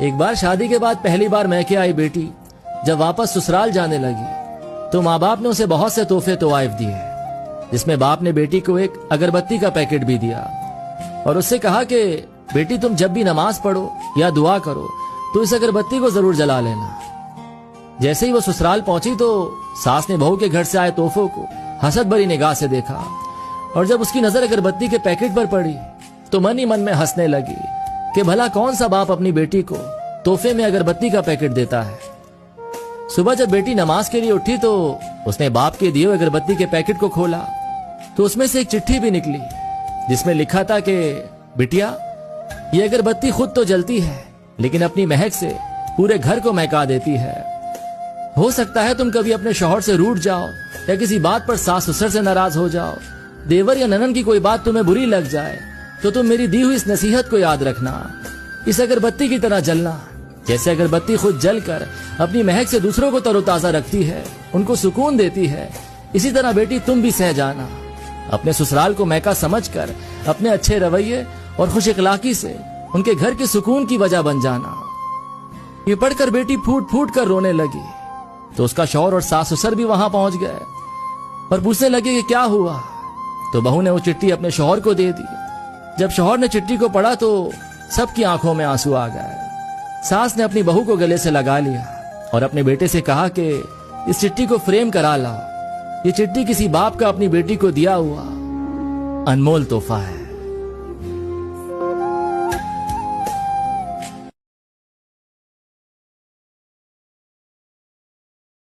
एक बार शादी के बाद पहली बार मैके आई बेटी जब वापस ससुराल जाने लगी तो माँ बाप ने उसे बहुत से तोहफे तोवाइफ दिए, जिसमें बाप ने बेटी को एक अगरबत्ती का पैकेट भी दिया और उससे कहा कि बेटी तुम जब भी नमाज पढ़ो या दुआ करो तो इस अगरबत्ती को जरूर जला लेना। जैसे ही वो ससुराल पहुंची तो सास ने बहू के घर से आए तोहफों को हसद भरी निगाह से देखा और जब उसकी नजर अगरबत्ती के पैकेट पर पड़ी तो मन ही मन में हंसने लगी कि भला कौन सा बाप अपनी बेटी को तोहफे में अगरबत्ती का पैकेट देता है। सुबह जब बेटी नमाज के लिए उठी तो उसने बाप के दिए अगरबत्ती के पैकेट को खोला तो उसमें से एक चिट्ठी भी निकली जिसमें लिखा था कि बिटिया, ये अगरबत्ती खुद तो जलती है लेकिन अपनी महक से पूरे घर को महका देती है। हो सकता है तुम कभी अपने शौहर से रूठ जाओ या किसी बात पर सास ससुर से नाराज हो जाओ, देवर या ननन की कोई बात तुम्हें बुरी लग जाए तो तुम मेरी दी हुई इस नसीहत को याद रखना, इस अगरबत्ती की तरह जलना। जैसे अगरबत्ती खुद जलकर अपनी महक से दूसरों को तरोताजा रखती है, उनको सुकून देती है, इसी तरह बेटी तुम भी सह जाना। अपने ससुराल को महका समझकर अपने अच्छे रवैये और खुश इखलाकी से उनके घर के सुकून की वजह बन जाना। ये पढ़कर बेटी फूट फूट कर रोने लगी तो उसका शौहर और सास ससुर भी वहां पहुंच गए और पूछने लगे कि क्या हुआ। तो बहू ने वो चिट्ठी अपने शौहर को दे दी। जब शौहर ने चिट्ठी को पढ़ा तो सबकी आंखों में आंसू आ गए। सास ने अपनी बहू को गले से लगा लिया और अपने बेटे से कहा कि इस चिट्ठी को फ्रेम करा लाओ, ये चिट्ठी किसी बाप का अपनी बेटी को दिया हुआ अनमोल तोहफा है।